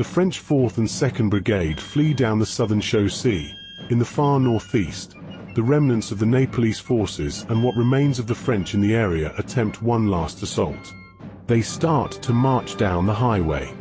The French 4th and 2nd Brigade flee down the southern chaussee. In the far northeast, the remnants of the Nepalese forces and what remains of the French in the area attempt one last assault. They start to march down the highway.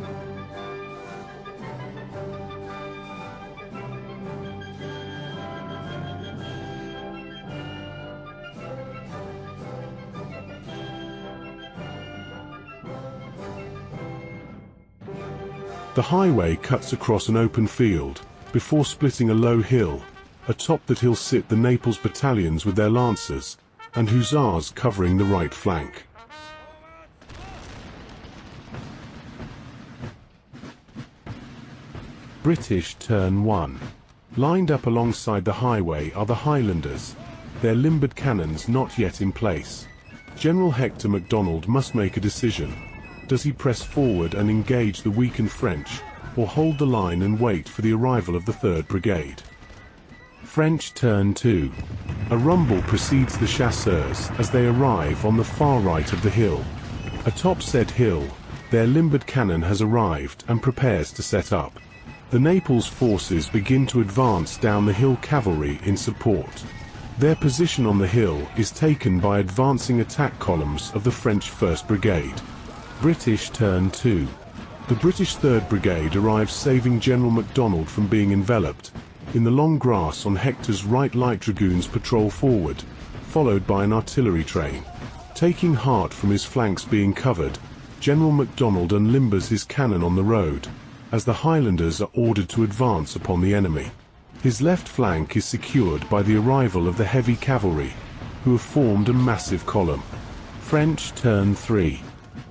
The highway cuts across an open field, before splitting a low hill. Atop that hill sit the Naples battalions with their lancers, and hussars covering the right flank. British turn 1. Lined up alongside the highway are the Highlanders, their limbered cannons not yet in place. General Hector MacDonald must make a decision. Does he press forward and engage the weakened French, or hold the line and wait for the arrival of the 3rd Brigade? French turn 2. A rumble precedes the chasseurs as they arrive on the far right of the hill. Atop said hill, their limbered cannon has arrived and prepares to set up. The Naples forces begin to advance down the hill, cavalry in support. Their position on the hill is taken by advancing attack columns of the French 1st Brigade. British turn 2. The British 3rd Brigade arrives, saving General MacDonald from being enveloped. In the long grass on Hector's right, light dragoons patrol forward, followed by an artillery train. Taking heart from his flanks being covered, General MacDonald unlimbers his cannon on the road, as the Highlanders are ordered to advance upon the enemy. His left flank is secured by the arrival of the heavy cavalry, who have formed a massive column. French turn 3.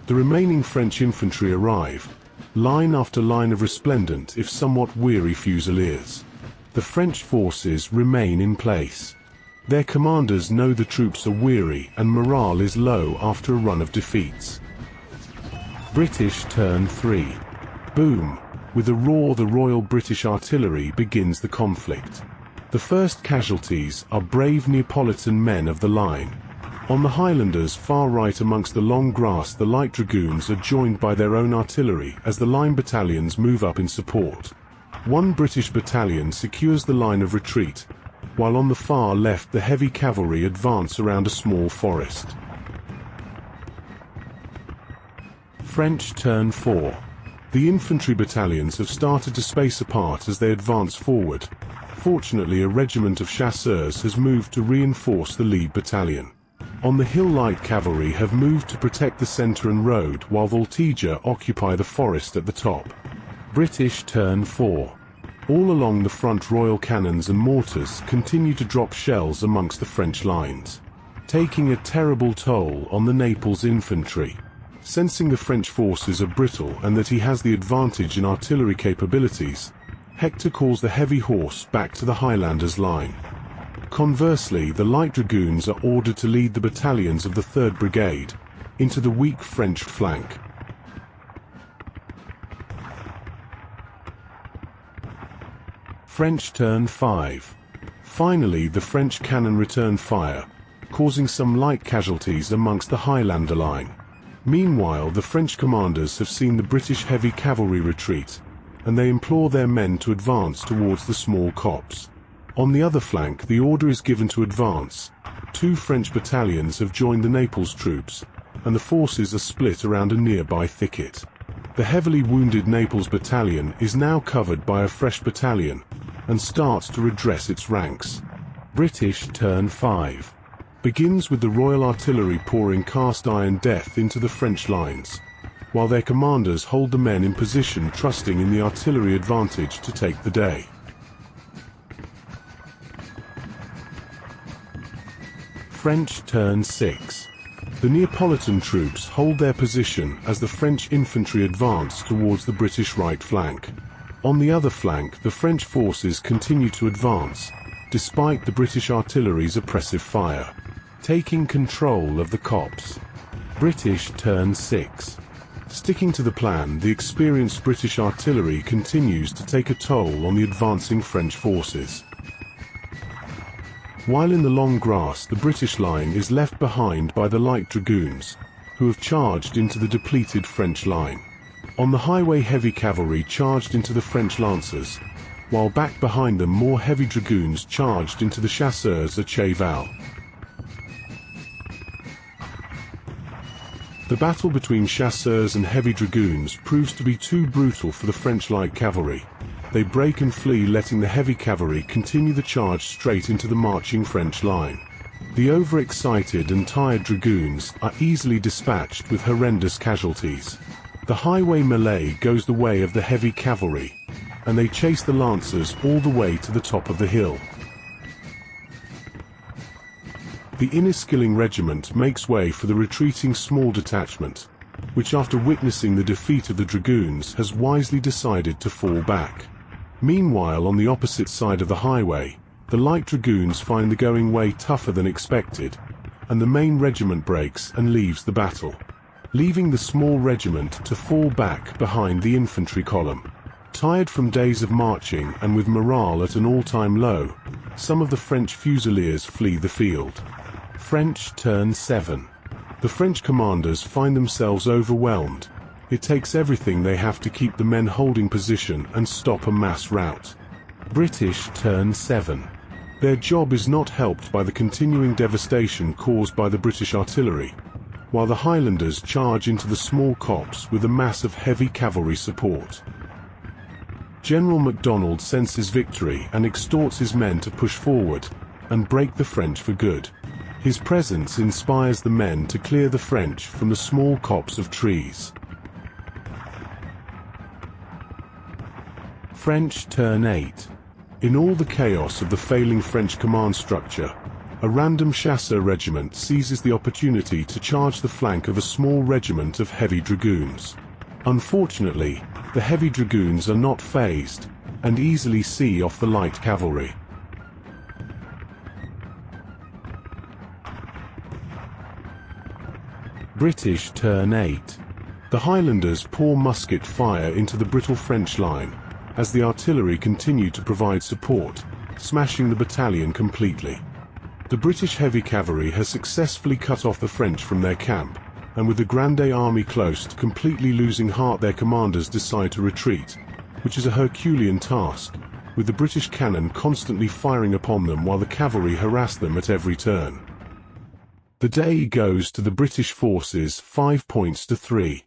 The remaining French infantry arrive, line after line of resplendent if somewhat weary fusiliers. The French forces remain in place. Their commanders know the troops are weary and morale is low after a run of defeats. British turn 3. Boom! With a roar, the Royal British Artillery begins the conflict. The first casualties are brave Neapolitan men of the line. On the Highlanders' far right amongst the long grass, the light dragoons are joined by their own artillery as the line battalions move up in support. One British battalion secures the line of retreat, while on the far left the heavy cavalry advance around a small forest. French turn 4. The infantry battalions have started to space apart as they advance forward. Fortunately, a regiment of chasseurs has moved to reinforce the lead battalion. On the hill, light cavalry have moved to protect the centre and road, while Voltigeur occupy the forest at the top. British turn 4. All along the front, Royal cannons and mortars continue to drop shells amongst the French lines, taking a terrible toll on the Naples infantry. Sensing the French forces are brittle and that he has the advantage in artillery capabilities, Hector calls the heavy horse back to the Highlanders' line. Conversely, the light dragoons are ordered to lead the battalions of the 3rd Brigade into the weak French flank. French turn 5. Finally, the French cannon return fire, causing some light casualties amongst the Highlander line. Meanwhile, the French commanders have seen the British heavy cavalry retreat, and they implore their men to advance towards the small copse. On the other flank, the order is given to advance. 2 French battalions have joined the Naples troops, and the forces are split around a nearby thicket. The heavily wounded Naples battalion is now covered by a fresh battalion, and starts to redress its ranks. British turn 5. Begins with the Royal Artillery pouring cast iron death into the French lines, while their commanders hold the men in position, trusting in the artillery advantage to take the day. French turn 6. The Neapolitan troops hold their position as the French infantry advance towards the British right flank. On the other flank, the French forces continue to advance, despite the British artillery's oppressive fire, taking control of the copse. British turn 6. Sticking to the plan, the experienced British artillery continues to take a toll on the advancing French forces. While in the long grass, the British line is left behind by the light dragoons, who have charged into the depleted French line. On the highway, heavy cavalry charged into the French lancers, while back behind them more heavy dragoons charged into the chasseurs at cheval. The battle between chasseurs and heavy dragoons proves to be too brutal for the French light cavalry. They break and flee, letting the heavy cavalry continue the charge straight into the marching French line. The overexcited and tired dragoons are easily dispatched with horrendous casualties. The highway melee goes the way of the heavy cavalry, and they chase the lancers all the way to the top of the hill. The Inniskilling regiment makes way for the retreating small detachment, which after witnessing the defeat of the dragoons has wisely decided to fall back. Meanwhile, on the opposite side of the highway, the light dragoons find the going way tougher than expected, and the main regiment breaks and leaves the battle, leaving the small regiment to fall back behind the infantry column. Tired from days of marching and with morale at an all-time low, some of the French fusiliers flee the field. French turn 7. The French commanders find themselves overwhelmed. It takes everything they have to keep the men holding position and stop a mass rout. British turn 7. Their job is not helped by the continuing devastation caused by the British artillery, while the Highlanders charge into the small copse with a mass of heavy cavalry support. General MacDonald senses victory and exhorts his men to push forward and break the French for good. His presence inspires the men to clear the French from the small copse of trees. French turn 8. In all the chaos of the failing French command structure, a random chasseur regiment seizes the opportunity to charge the flank of a small regiment of heavy dragoons. Unfortunately, the heavy dragoons are not phased and easily see off the light cavalry. British turn 8. The Highlanders pour musket fire into the brittle French line, as the artillery continue to provide support, smashing the battalion completely. The British heavy cavalry has successfully cut off the French from their camp, and with the Grande Army close to completely losing heart, their commanders decide to retreat, which is a Herculean task, with the British cannon constantly firing upon them while the cavalry harass them at every turn. The day goes to the British forces 5 points to 3.